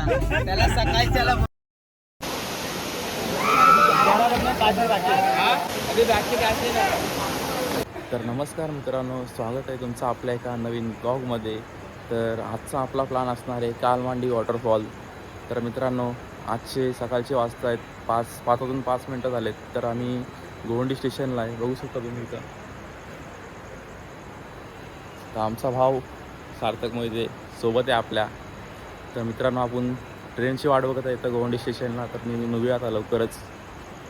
त्याला सकाळच्याला तर नमस्कार मित्रांनो, स्वागत आहे तुमचं आपल्या एका नवीन ब्लॉगमध्ये. तर आजचा आपला प्लॅन असणार आहे कालमांडी वॉटरफॉल. तर मित्रांनो, आजचे सकाळचे वाजता आहेत 5 वाजून 5 मिनटं झालेत. तर आम्ही गोवंडी स्टेशनला आहे, बघू शकता तुम्ही इथं. तर आमचा भाऊ सार्थक मोहिते सोबत आहे आपल्या. तर मित्रांनो, आपण ट्रेनची वाट बघत आहे इथं गोवंडी स्टेशनला. तर मी निघूया आता लवकरच.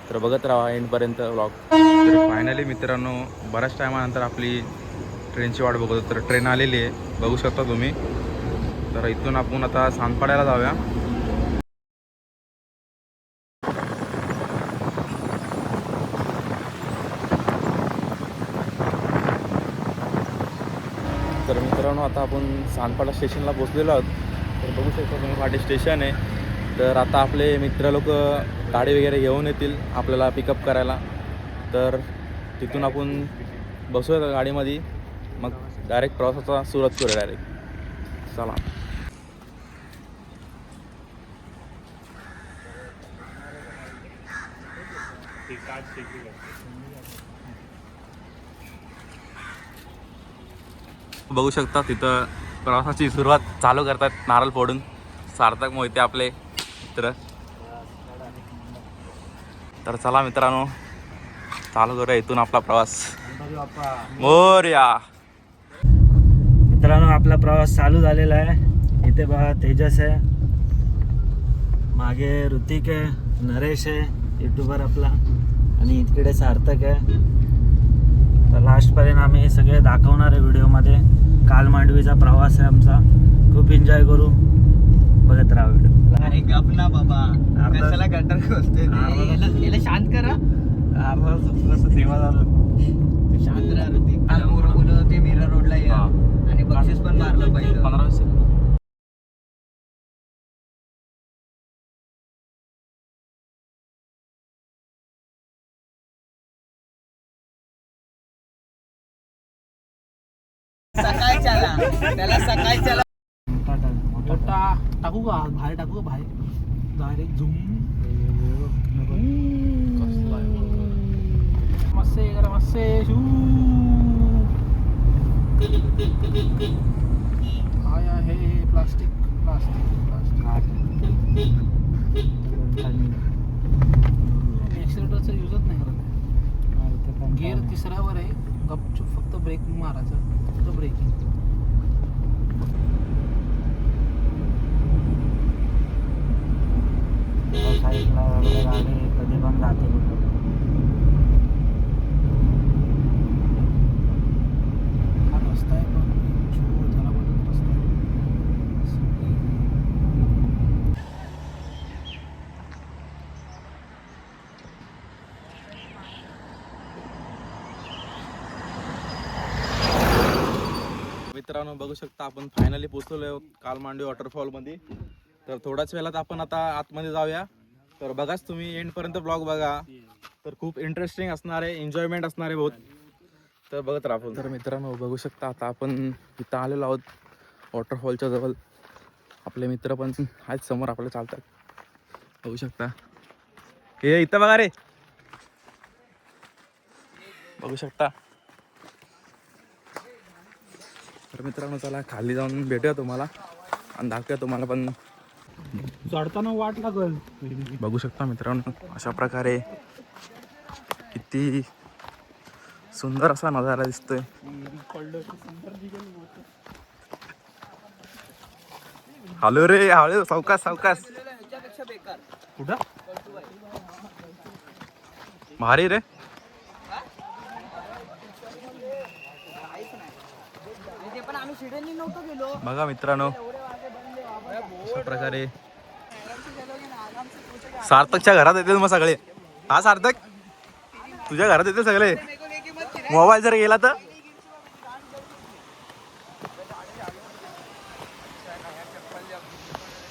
तर बघत राहा एंडपर्यंत व्लॉग. तर फायनली मित्रांनो, बऱ्याच टायमानंतर आपली ट्रेनची वाट बघतो. तर ट्रेन आलेली आहे, बघू शकता तुम्ही. तर इथून आपण आता सांदपाड्याला जाऊया. तर मित्रांनो, आता आपण सांदपाडा स्टेशनला पोचलेलो आहोत. तर बघू शकता तुम्ही, पाठी स्टेशन आहे. तर आता आपले मित्र लोक गाडी वगैरे घेऊन येतील आपल्याला पिकअप करायला. तर तिथून आपण बसूया गाडीमध्ये, मग डायरेक्ट प्रवासाचा सुरुवात करूया डायरेक्ट. चला. बघू शकता तिथं प्रवासाची सुरुवात चालू करतात नारळ फोडून सार्थक मोहिते आपले मित्र. तर चला मित्रांनो, चालू करूया इथून आपला प्रवास. मोरया. मित्रांनो, आपला प्रवास चालू झालेला आहे. इथे बघा तेजस आहे, मागे ऋतिक आहे, नरेश आहे यूट्यूबर आपला, आणि इकडे सार्थक आहे. तर लास्टपर्यंत आम्ही सगळे दाखवणार आहे व्हिडिओमध्ये. कालमांडवीचा प्रवास आहे आमचा, खूप एन्जॉय करू. बघत राहा व्हिडिओ. अरे गप ना बाबा, कशाला गटर खोलतोय ते? याला शांत करा. सेवा झालं. शांत राहा ऋतिक. काल पोरं बोलत होते मीरा रोडला या, आणि बक्षीस पण मारलं पहिलं. 15 सेकंद. सकाळच्याला त्याला सकाळच्याला टाकू का बाहेर, टाकू का बाहेर डायरेक्ट झूम. मस्से करा मस्से शू. काय आहे प्लास्टिक प्लास्टिक प्लास्टिक. ॲक्सिलेटरचा यूजच नाही करत. गिअर तिसऱ्यावर आहे, गपचूप फक्त ब्रेक मारायचं, फक्त ब्रेकिंग. साईडला वगैरे गाडी कधी पण जाते कुठं. हा रस्ता आहे पण त्याला बोलतात रस्ता आहे. मित्रांनो, बघू शकता आपण फायनली पोहोचलो आहोत कालमांडी वॉटरफॉलमध्ये. तर थोड्याच वेळात आपण आता आतमध्ये जाऊया. तर बघाच तुम्ही एंडपर्यंत ब्लॉग बघा. तर खूप इंटरेस्टिंग असणार आहे, एन्जॉयमेंट असणार आहे बहुत. तर बघत राहा. तर मित्रांनो, बघू शकता आता आपण इथं आलेलो आहोत वॉटरफॉलच्या जवळ. आपले मित्र पण आहेत समोर आपल्याला चालतात, बघू शकता. हे इथं बघा रे, बघू शकता. तर मित्रांनो, चला खाली जाऊन भेटूया तुम्हाला आणि दाखवूया तुम्हाला पण. चढताना वाट लागल. बघू शकता मित्रांनो, अशा प्रकारे किती सुंदर असा नजारा दिसतोय. हॅलो रे, हळू, सावकाश सावकाश. कुठं भारी रे. बघा मित्रांनो, अशा प्रकारे सार्थकच्या घरात येतील मग सगळे. हा सार्थक, तुझ्या घरात येतील सगळे. मोबाईल जर गेला तर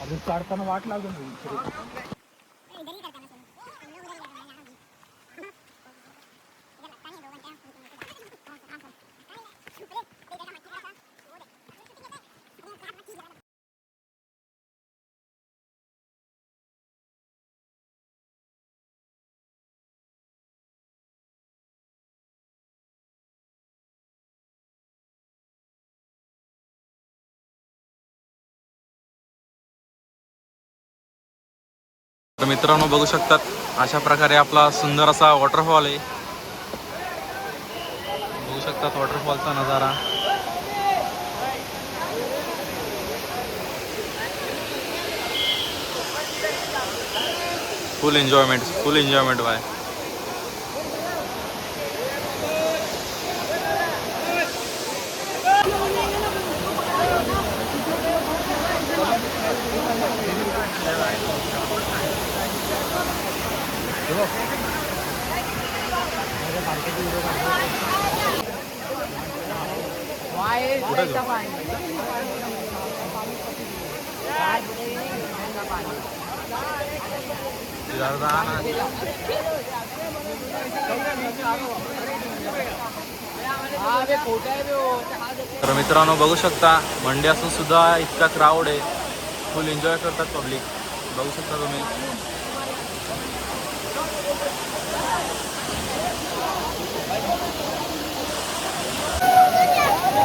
अजून चढताना वाट लागल. तर मित्रांनो बघू शकतात अशा प्रकारे आपला सुंदर असा वॉटरफॉल आहे. बघू शकतात वॉटरफॉलचा नजारा. Full enjoyment bye. तर मित्रांनो बघू शकता मंडे असून सुद्धा इतका क्राऊड आहे. फुल एन्जॉय करतात पब्लिक. बघू शकता तुम्ही.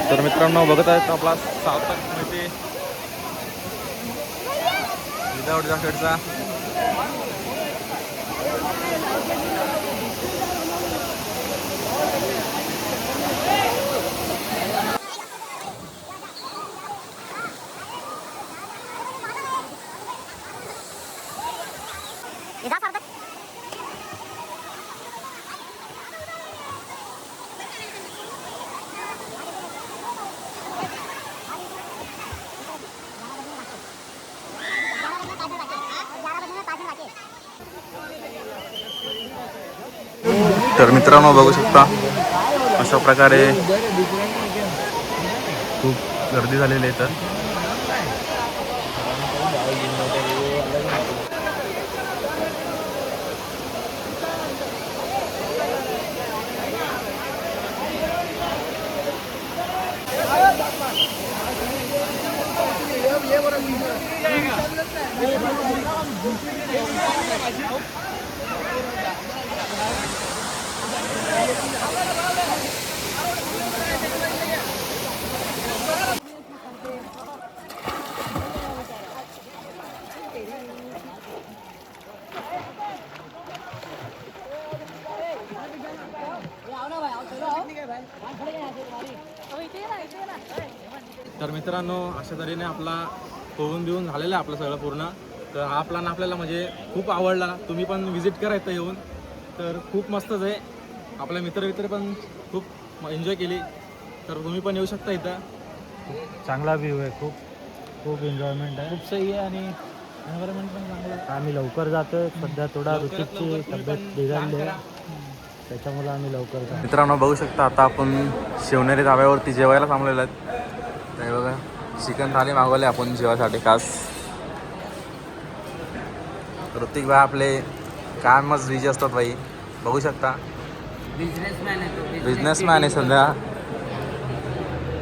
तर मित्रांनो बघत आहेत आपला सार्थक मध्ये विदाउट जॅकेटचा. तर मित्रांनो बघू शकता अशा प्रकारे खूप गर्दी झालेली आहे. तर तर मित्रांनो अशा तऱ्हेने आपला होऊन देऊन झालेला आहे आपलं सगळं पूर्ण. तर हा प्लॅन आपल्याला म्हणजे खूप आवडला. तुम्ही पण विजिट करा इथं येऊन. तर खूप मस्तच आहे. आपले मित्र पण खूप एन्जॉय केली. तर तुम्ही पण येऊ शकता इथं. चांगला व्ह्यू आहे. खूप एन्जॉयमेंट आहे. खूप सही आहे आणि एन्व्हायरमेंट पण चांगलं आहे. आम्ही लवकर जातोय. सध्या थोडा ऋतिकची तब्येत बिघडली आहे, त्याच्यामुळे आम्ही लवकर जातो. मित्रांनो बघू शकता आता आपण शिवनेरी धाब्यावरती जेवायला थांबलेलो आहेत. तर बघा चिकन थाली मागवले आपण जेवायसाठी खास. ऋतिक भाई आपले कामच बिझी असतात भाई. बघू शकता बिझनेसमॅन आहे सध्या.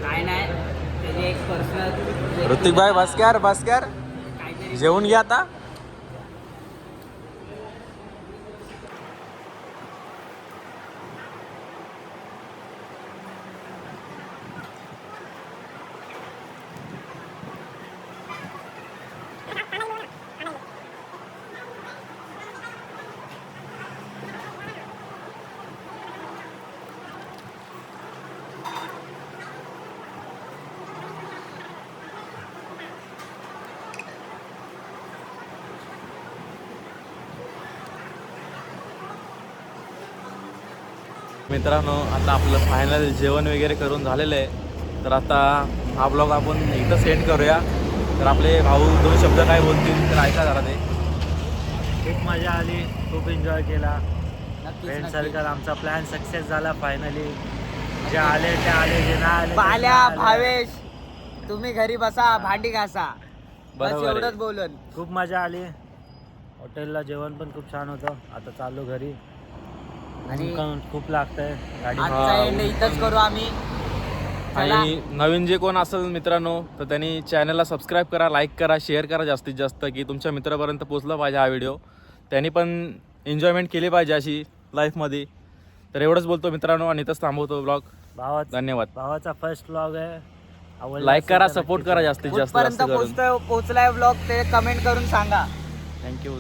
काय नाही त्याचे एक पर्सनल. ऋतिक भाई बस कर जेवून घ्या आता. मित्रांनो आता आपलं फायनल जेवण वगैरे करून झालेलं आहे. तर आता हा ब्लॉग आपण इथं सेंड करूया. तर आपले भाऊ दोन शब्द काय बोलतील तर ऐका जरा ते. खूप मजा आली, खूप एन्जॉय केला. फ्रेंड सर्कल आमचा प्लॅन सक्सेस झाला फायनली. जे आले ते आले, जे नाही आले पाल्या भावेश तुम्ही घरी बसा भांडी घासा. बस बरोबर आहे. एवढंच बोलून. खूप मजा आली. हॉटेलला जेवण पण खूप छान होतं. आता चाललो घरी. आणि खूप लागतंय गाडी. आजचा एंड इथंच करू आम्ही. आणि नवीन जे कोण असेल मित्रांनो तर त्यांनी चॅनलला सबस्क्राईब करा, लाईक करा, शेअर करा जास्तीत जास्त, की तुमच्या मित्रापर्यंत पोचला पाहिजे हा व्हिडिओ. त्यांनी पण एन्जॉयमेंट केली पाहिजे अशी लाईफमध्ये. तर एवढंच बोलतो मित्रांनो आणि इथंच थांबवतो ब्लॉग. धन्यवाद. भावाचा फर्स्ट ब्लॉग आहे. लाईक करा, सपोर्ट करा जास्तीत जास्त. कुठपर्यंत पोहोचलाय ब्लॉग ते कमेंट करून सांगा. थँक्यू